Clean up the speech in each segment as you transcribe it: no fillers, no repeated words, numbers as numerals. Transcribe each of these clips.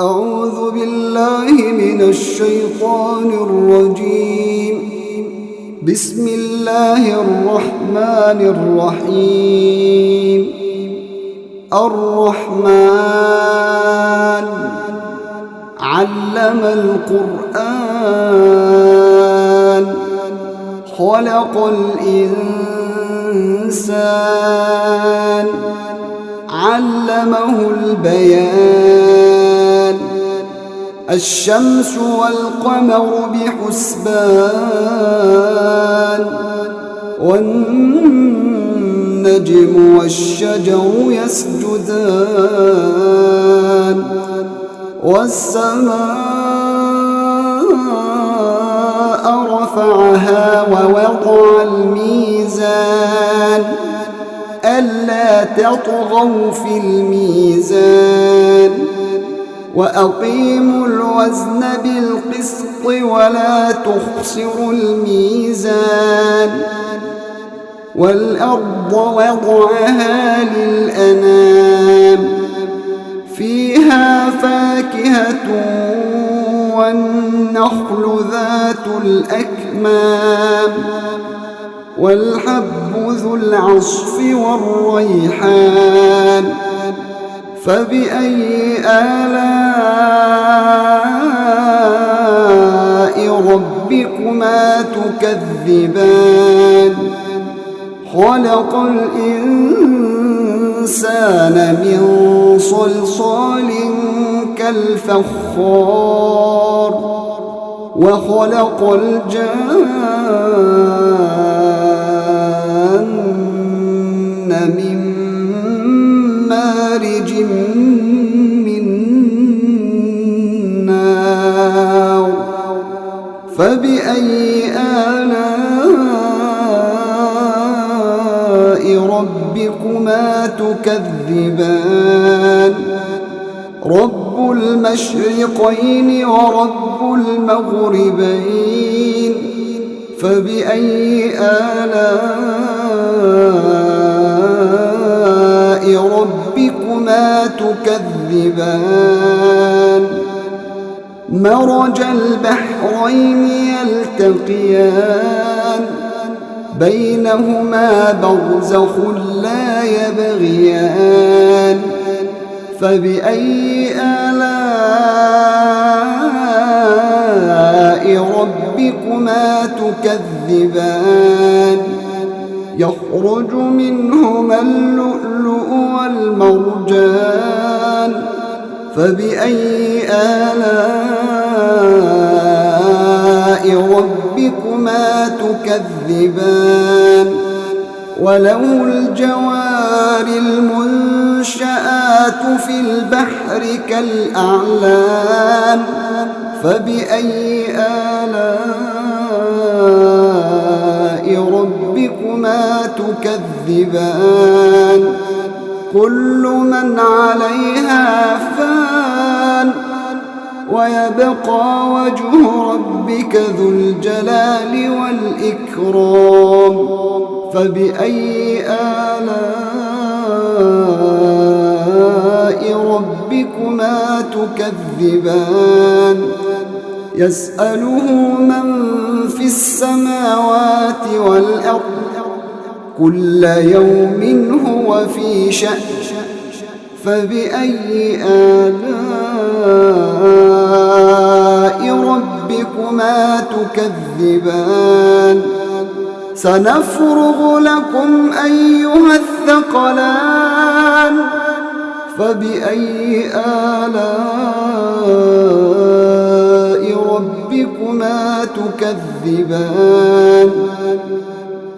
أعوذ بالله من الشيطان الرجيم. بسم الله الرحمن الرحيم. الرحمن علم القرآن خلق الإنسان علمه البيان الشمس والقمر بحسبان والنجم والشجر يسجدان والسماء رفعها ووضع الميزان ألا تطغوا في الميزان وأقيموا الوزن بالقسط ولا تخسروا الميزان والأرض وضعها للأنام فيها فاكهة والنخل ذات الأكمام والحب ذو العصف والريحان فبأي آلاء ربكما تكذبان خلق الإنسان من صلصال كالفخار وخلق الجان من مارج من نار فبأي آلاء ربكما تكذبان رب المشرقين ورب المغربين فبأي آلاء ربكما تكذبان مرج البحرين يلتقيان بينهما برزخ لا يبغيان فبأي آلاء ربكما تكذبان يخرج منهما اللؤلؤ والمرجان فبأي آلاء ربكما تكذبان وله الجوار المنشآت في البحر كالأعلام فبأي آلاء ربكما تكذبان كل من عليها فان ويبقى وجه ربك ذو الجلال والإكرام فبأي آلاء ربكما تكذبان يسأله من في السماوات والأرض كل يوم هو في شأن فبأي آلاء ربكما تكذبان سنفرغ لكم أيها الثقلان فبأي آلاء ربكما تكذبان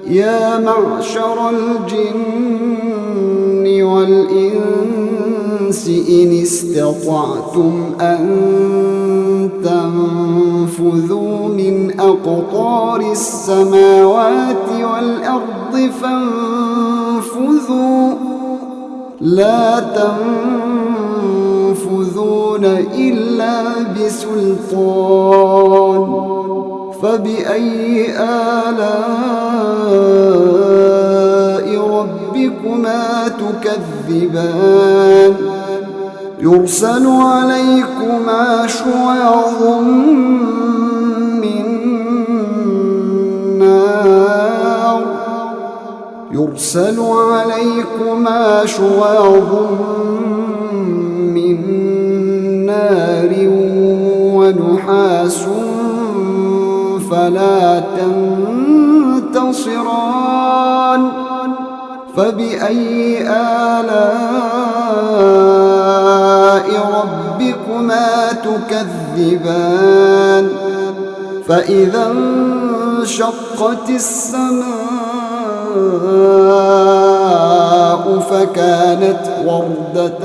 يا معشر الجن والإنس إن استطعتم أن تنفذوا من أقطار السماوات والأرض فانفذوا لا تنفذون إلا بسلطان فبأي آلاء ربكما تكذبان يرسل عليكما شواظ من نار ونحاس فلا تنتصران فبأي آلاء ربكما تكذبان فإذا انشقت السماء فكانت وردة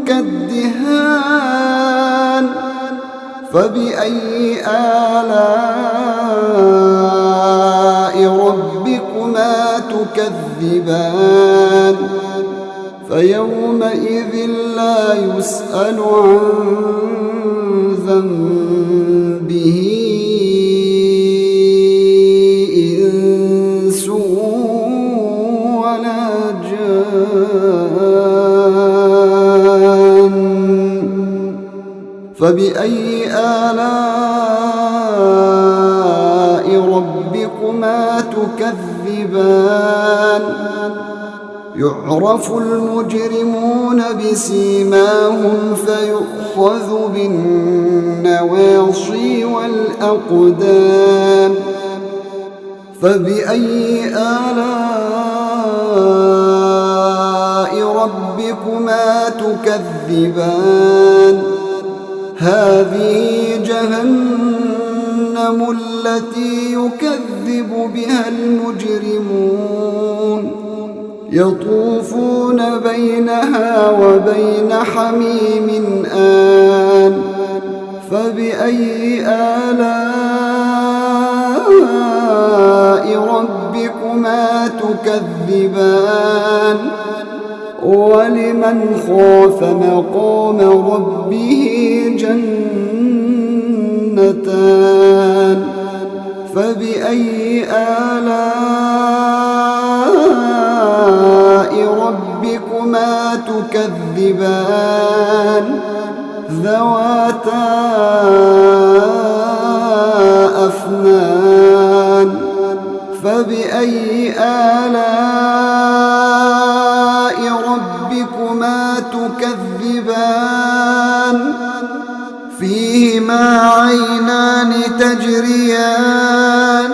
كالدهان فبأي آلاء ربكما تكذبان فيومئذ لا يسأل عن ذنبه إنس ولا جان فبأي آلاء ربكما تكذبان يعرف المجرمون بسيماهم فيؤخذ بالنواصي والأقدام فبأي آلاء ربكما تكذبان هذه جهنم التي يكذب بها المجرمون يطوفون بينها وبين حميم آن فبأي آلاء ربكما تكذبان ولمن خاف مقام ربه جنتان فبأي آلاء ربكما تكذبان ذواتا أفنان فبأي آلاء ربكما تكذبان فيهما عينان تجريان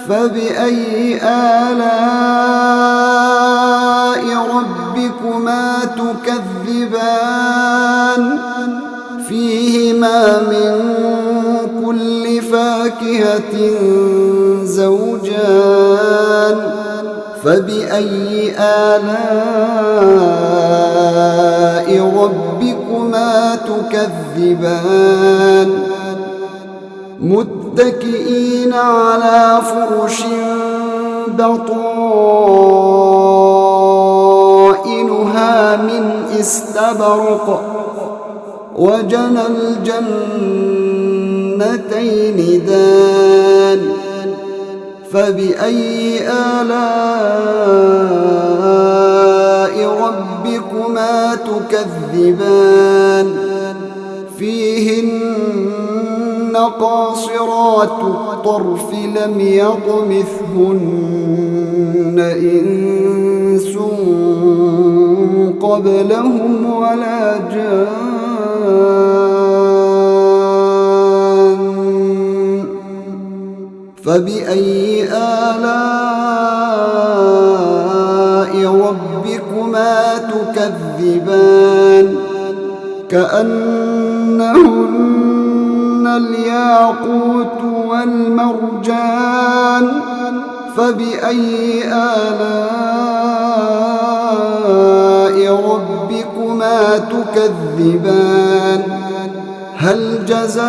فبأي آلاء ربكما تكذبان فيهما من كل فاكهة زوجان فبأي آلاء ربكما تكذبان متكئين على فرش بطائنها من استبرق وجنى الجنتين دان فبأي آلاء ربكما تكذبان فيهن قاصرات الطرف لم يطمثهن إنس قبلهم ولا جان فبأي آلاء ربكما تكذبان كأنهن الياقوت والمرجان فبأي آلاء ربكما تكذبان هل جزاء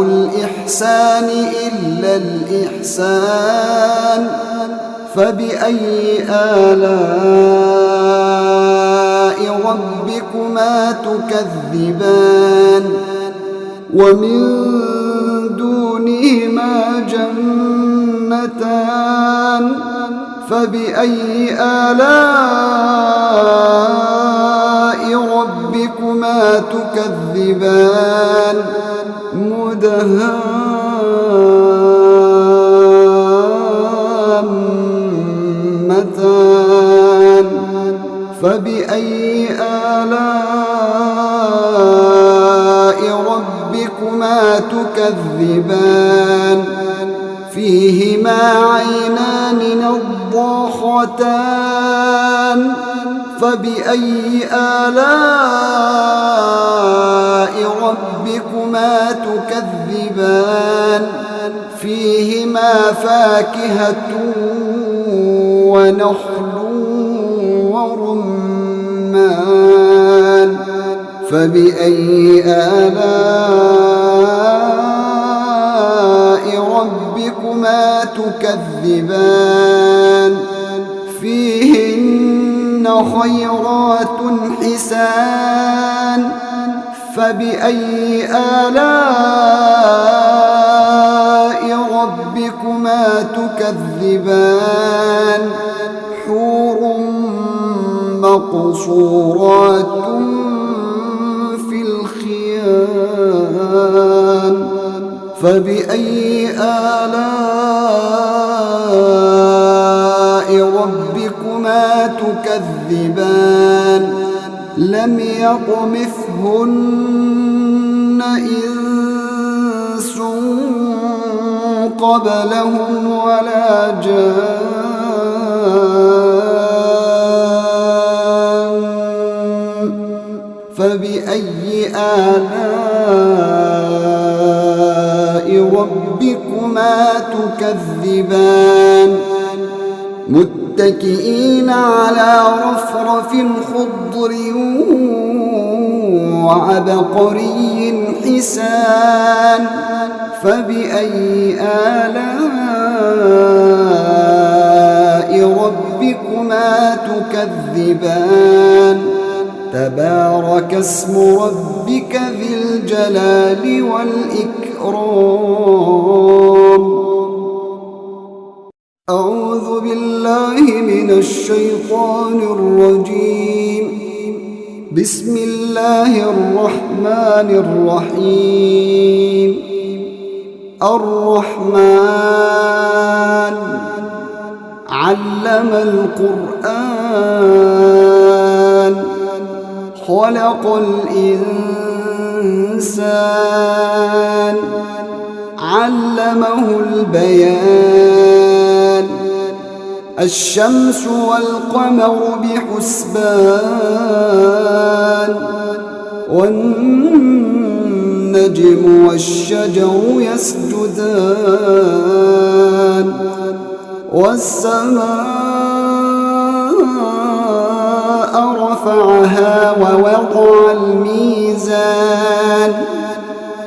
الإحسان إلا الإحسان فبأي آلاء ربكما تكذبان ومن دونهما جنتان فبأي آلاء ربكما تكذبان مدهامتان فبأي آلاء ربكما تكذبان فيهما عينان نضاختان فبأي آلاء ربكما تكذبان فيهما فاكهة ونخل ورمان فبأي آلاء ربكما تكذبان فيهن خيرات حسان فبأي آلاء ربكما تكذبان حور مقصورات في الخيام فبأي آلاء ربكما تكذبان لم يطمثهن إنس قبلهم ولا جان فبأي آلاء ربكما تكذبان متكئين على رفرف خضر وعبقري حسان فبأي آلاء ربكما تكذبان تبارك اسم ربك ذي الجلال والإكرام أعوذ بالله من الشيطان الرجيم بسم الله الرحمن الرحيم الرحمن علم القرآن خلق الإنسان علمه البيان الشمس والقمر بحسبان والنجم والشجر يسجدان والسماء رفعها ووضع الميزان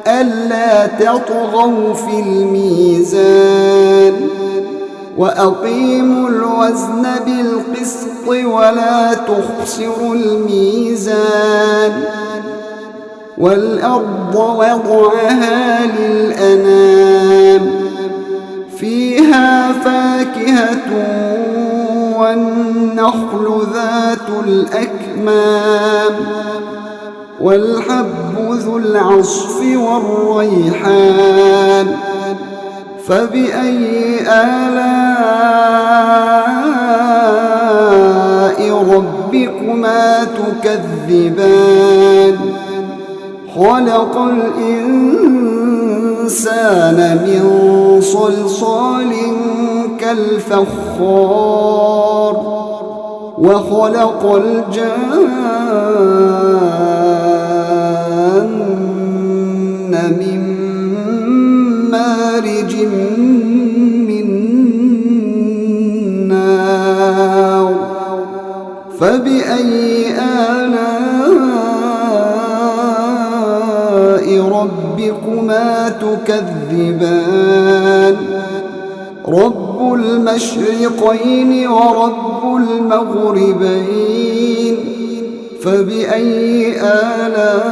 ألا تطغوا في الميزان وأقيموا الوزن بالقسط ولا تخسروا الميزان والأرض وضعها للأنام فيها فاكهة والنخل ذات الأكمام والحب ذو العصف والريحان فبأي آلاء ربكما تكذبان خلق الإنسان من صلصال كالفخار وخلق الجان من مارج من نار فبأي آلاء ربكما تكذبان رب المشرقين ورب المغربين فبأي آلاء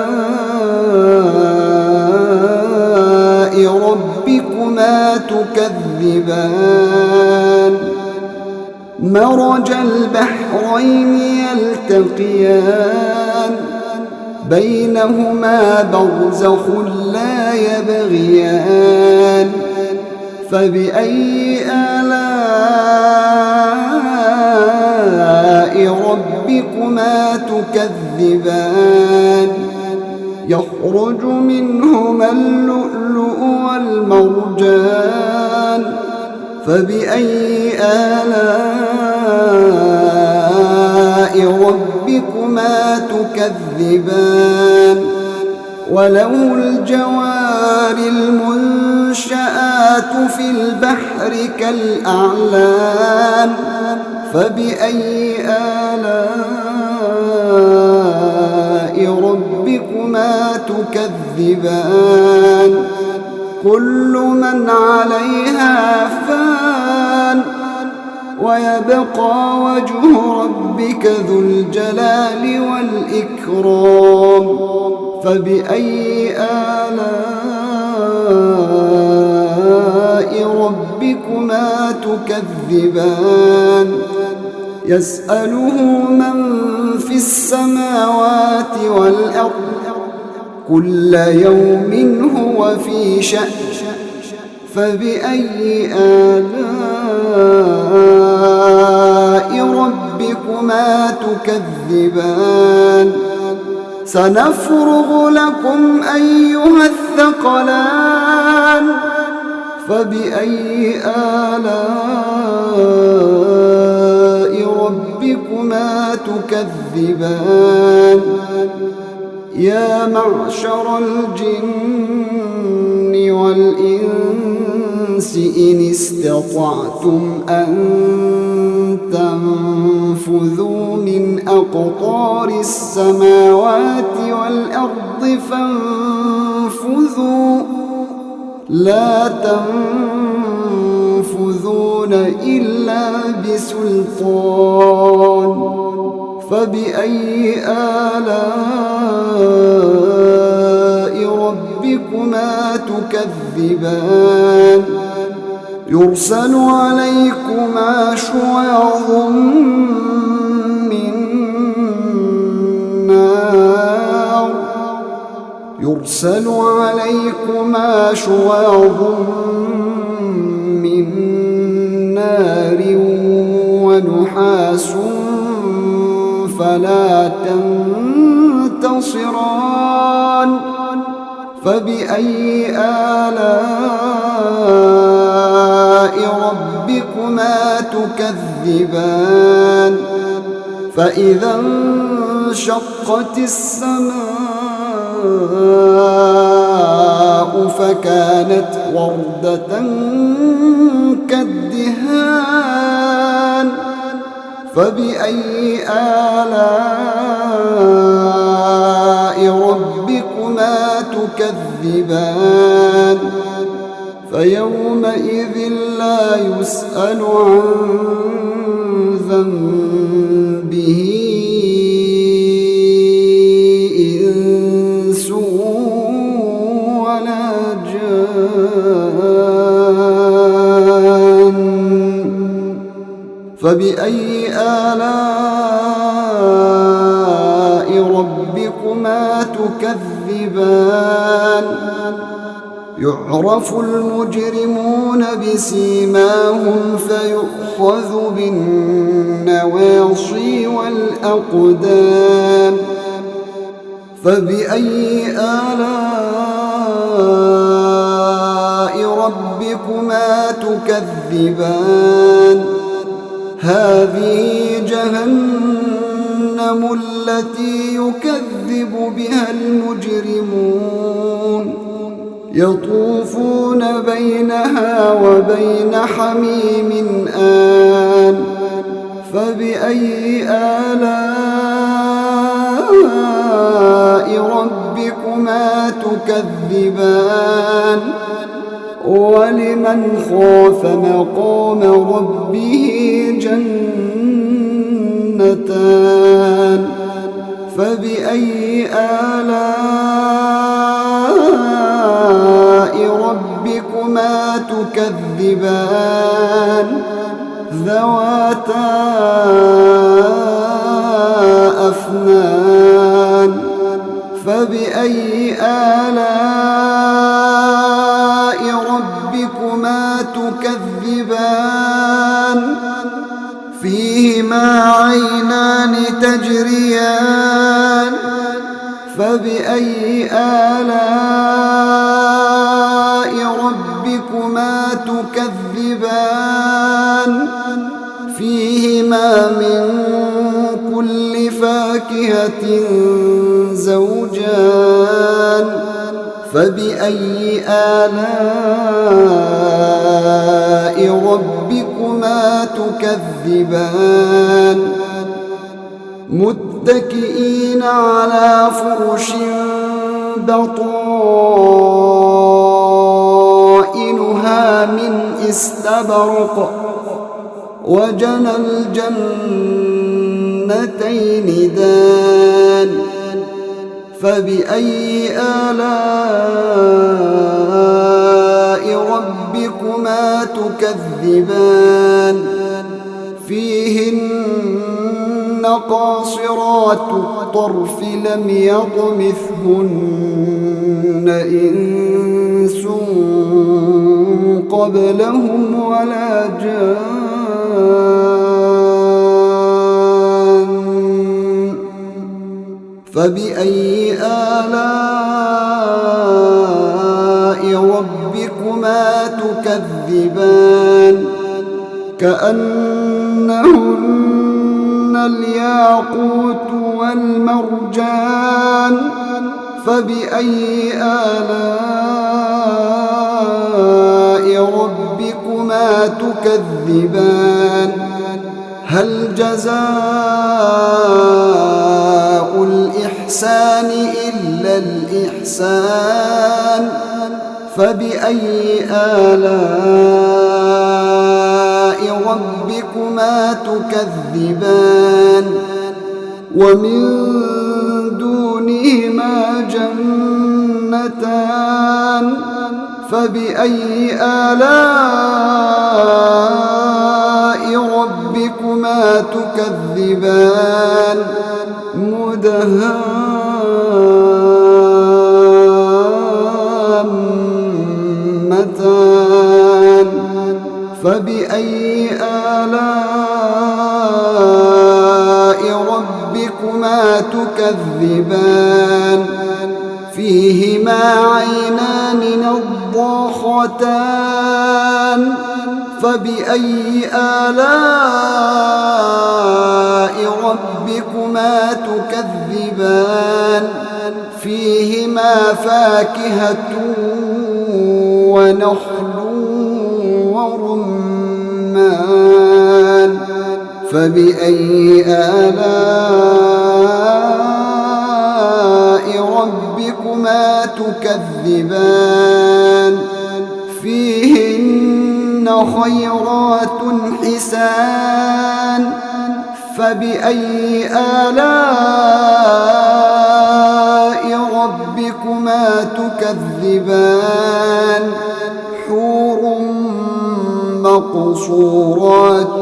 ربكما تكذبان مرج البحرين يلتقيان بينهما برزخ لا يبغيان فبأي آلاء ربكما تكذبان يخرج منهما اللؤلؤ والمرجان فبأي آلاء ربكما تكذبان وله الجوار المنشآت في البحر كالأعلام فبأي آلاء ربكما تكذبان كل من عليها فان ويبقى وجه ربك ذو الجلال والإكرام فبأي آلاء ربكما تكذبان يسأله من في السماوات والأرض كل يوم هو في شأن فبأي آلاء ربكما تكذبان سنفرغ لكم أيها الثقلان فبأي آلاء ربكما تكذبان يا معشر الجن والإنس إن استطعتم أن تنفذوا من أقطار السماوات والأرض فانفذوا لا تنفذون إلا بسلطان فبأي آلاء ربكما تكذبان يرسل عليكما شواظ من نار يرسل عليكما شواظ من نار ونحاس فلا تنتصران فبأي آلاء ربكما تكذبان فإذا انشقت السماء فكانت وردة كالدهان فبأي آلاء ربكما تكذبان فيومئذ لا يسأل عن ذنبه إنس ولا جان فبأي آلاء ربكما تكذبان يعرف المجرمون بسيماهم فيؤخذ بالنواصي والأقدام فبأي آلاء ربكما تكذبان هذه جهنم التي يكذب بها المجرمون يطوفون بينها وبين حميم آن فبأي آلاء ربكما تكذبان ولمن خاف مقام ربه جنتان فبأي آلاء ربكما تكذبان ذواتا أفنان فبأي آلاء ربكما تكذبان فيهما عينان تجريان فبأي آلاء ربكما تكذبان فيهما من كل فاكهة زوجان فبأي آلاء ربكما تكذبان متكئين على فرش بطائنها من استبرق وجنى الجنتين دان فبأي آلاء ربكما تكذبان فيهن قاصرات الطرف لم يطمثهن إنس قبلهم ولا جان فبأي آلاء ربكما تكذبان كأنهن الياقوت والمرجان فبأي آلاء ربكما تكذبان هل جزاء الإحسان إلا الإحسان فبأي آلاء ربكما تكذبان ومن دونهما جنتان فبأي آلاء ربكما تكذبان مدهامتان فبأي آلاء ربكما تكذبان فيهما عينان نضاختان فبأي آلاء ربكما تكذبان فيهما فاكهة ونخل ورمان فبأي آلاء ربكما تكذبان فيهن خيرات حسان فبأي آلاء ربكما تكذبان حور مقصورات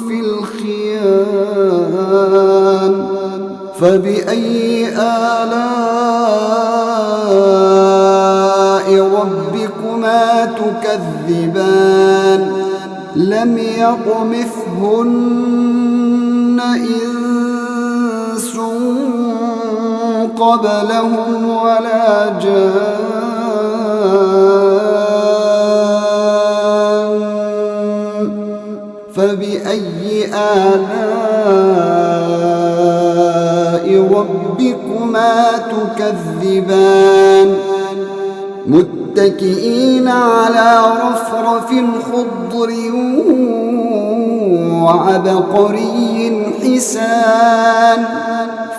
في الخيام فبأي آلاء ربكما تكذبان لم يطمثهن إنس قبلهم ولا جان فبأي آلاء ربكما تكذبان متكئين على رفرف خضر وعبقري حسان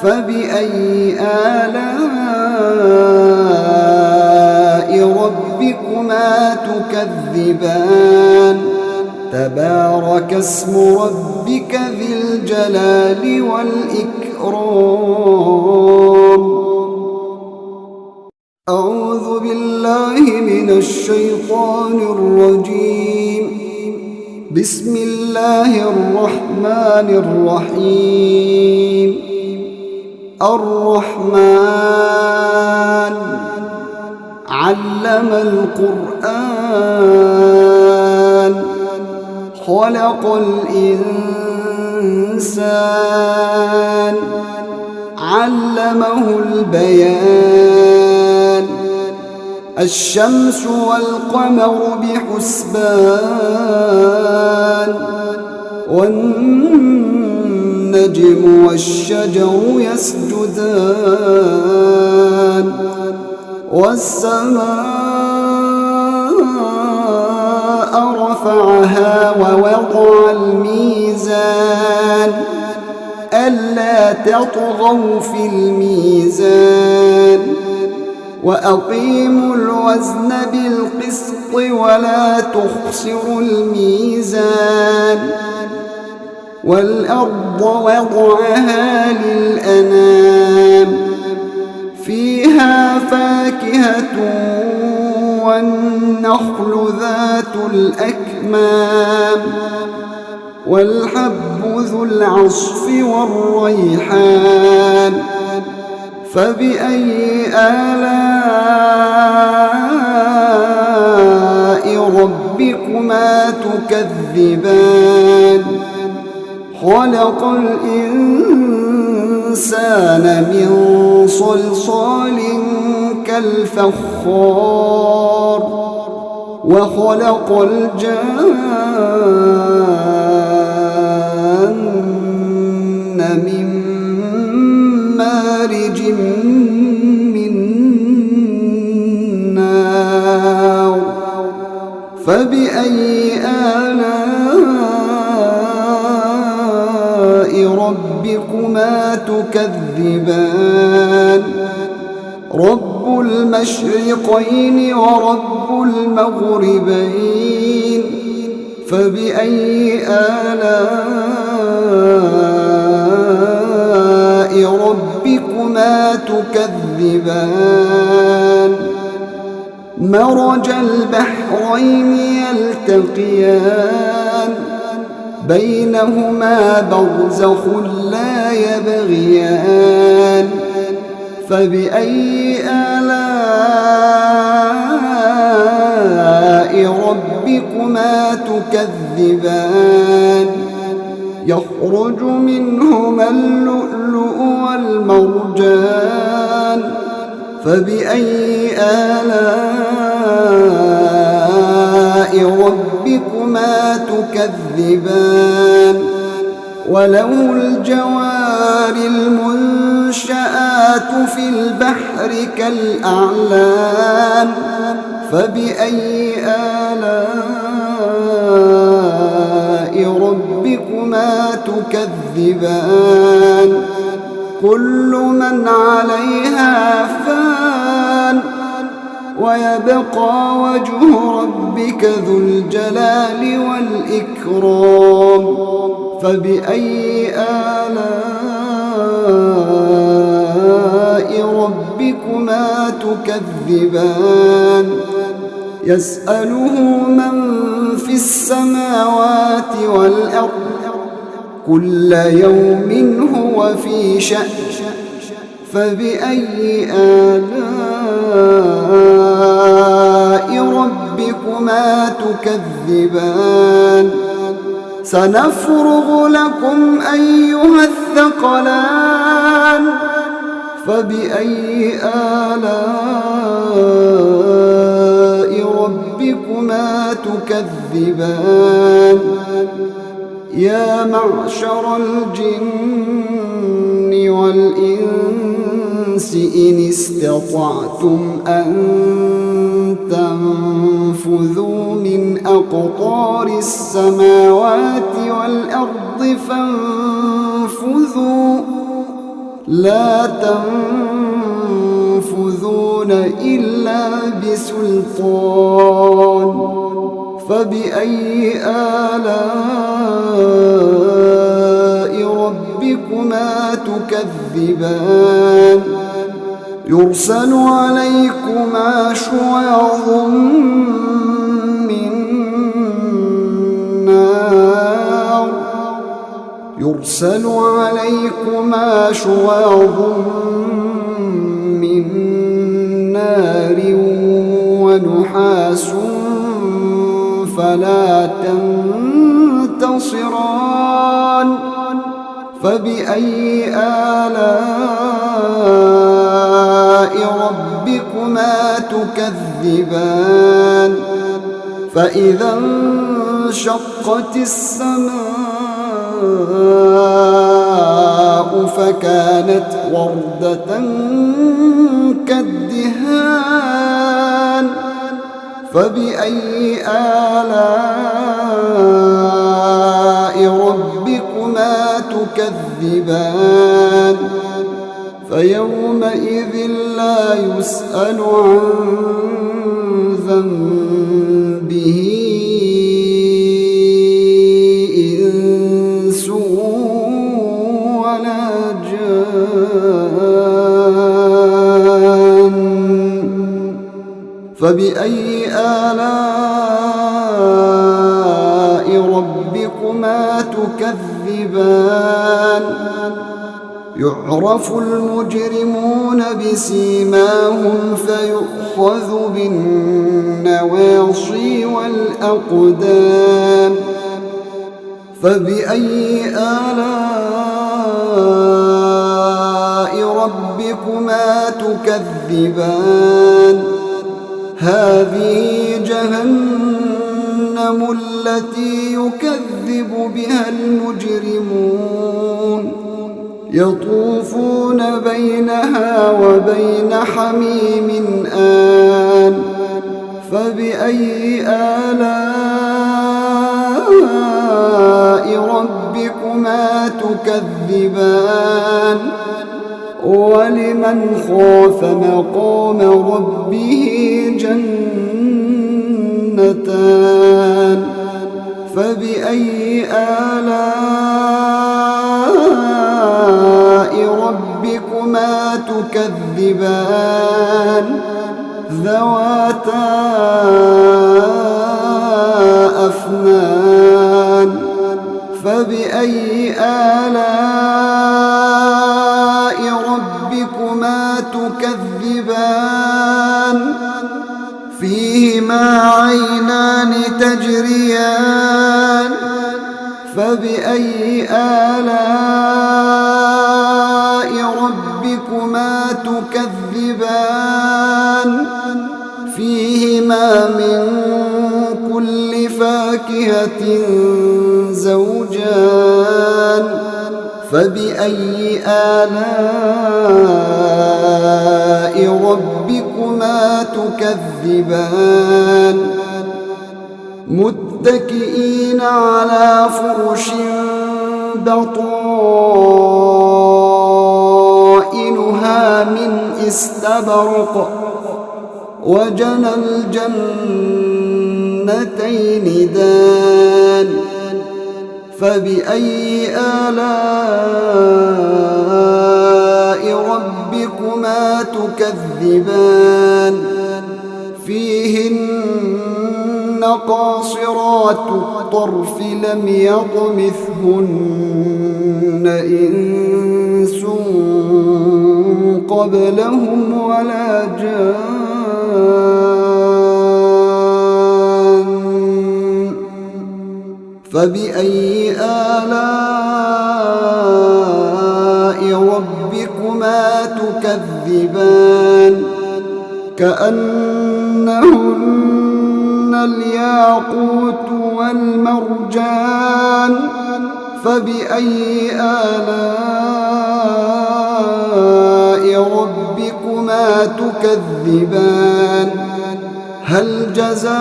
فبأي آلاء ربكما تكذبان تبارك اسم ربك ذي الجلال والإكرام أعوذ بالله من الشيطان الرجيم بسم الله الرحمن الرحيم الرحمن علم القرآن خلق الإنسان علمه البيان الشمس والقمر بحسبان والنجم والشجر يسجدان والسماء رفعها ووضع الميزان ألا تطغوا في الميزان وأقيموا الوزن بالقسط ولا تخسروا الميزان والأرض وضعها للأنام فيها فاكهة والنخل ذات الأكمام والحب ذو العصف والريحان فبأي آلاء ربكما تكذبان خلق الإنسان من صلصال كالفخار وخلق الجان من مارج من نار فبأي آلاء ربكما تكذبان رب المشرقين ورب المغربين فبأي آلاء ربكما تكذبان مرج البحرين يلتقيان بينهما برزخ لا يبغيان فبأي آلاء ربكما تكذبان يخرج منهما اللؤلؤ والمرجان فبأي آلاء ربكما تكذبان وله الجوار المنشآت في البحر كالأعلام فبأي آلاء ربكما تكذبان كل من عليها فان ويبقى وجه ربك ذو الجلال والإكرام فبأي آلاء ربكما تكذبان يسأله من في السماوات والأرض كل يوم هو في شأن فبأي آلاء ربكما تكذبان سنفرغ لكم أيها الثقلان فبأي آلاء ربكما تكذبان يا معشر الجن والإنس إن استطعتم أن تنفذوا من أقطار السماوات والأرض فانفذوا لا تنفذون إلا بسلطان فبأي آلاء ربكما تكذبان يرسل عليكما شواظ من نار يرسل عليكما شواظ من نار ونحاس فلا تنتصران فبأي آلاء ربكما تكذبان فإذا انشقت السماء فكانت وردة كالدهان فبأي آلاء ربكما تكذبان فيومئذ لا يسأل عن ذنبه إنس ولا جان فبأي آلاء ربكما تكذبان يعرف المجرمون بسيماهم فيؤخذ بالنواصي والأقدام فبأي آلاء ربكما تكذبان هذه جهنم التي يكذب بها المجرمون يطوفون بينها وبين حميم آن فبأي آلاء ربكما تكذبان ولمن خاف مقام ربه جنتان فبأي آلاء ربكما تكذبان ذواتا أفنان فبأي آلاء ربكما تكذبان فيهما عينان تجريان فبأي آلاء ربكما تكذبان فيهما من كل فاكهة زوجان فبأي آلاء ربكما تكذبان متكئين على فرش بطائنها من استبرق وجنى الجنتين دان فبأي آلاء ربكما تكذبان فيهن قاصرات الطرف لم يطمثهن إنس قبلهم ولا جان فبأي آلاء ربكما تكذبان كأنهن الياقوت والمرجان فبأي آلاء ربكما تكذبان هل جزاء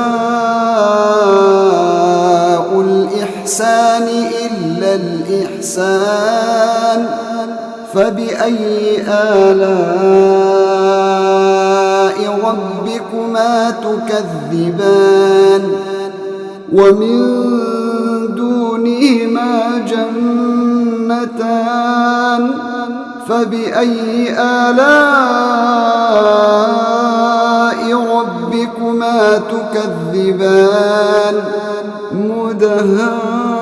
الإحسان إلا الإحسان فبأي آلاء ربكما تكذبان ومن دونهما جنتان فبأي آلاء ربكما تكذبان مدهان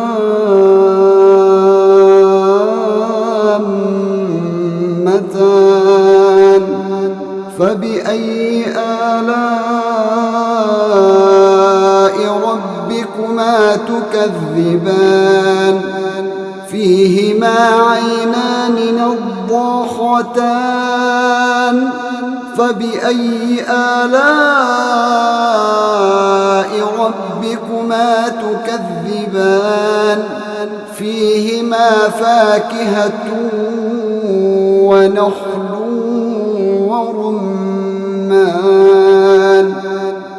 والميزان فبأي آلاء ربكما تكذبان فيهما عينان نضاختان فبأي آلاء ربكما تكذبان فيهما فاكهة ونخل ورمان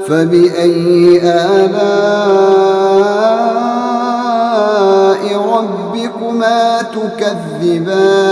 فبأي آلاء ربكما تكذبان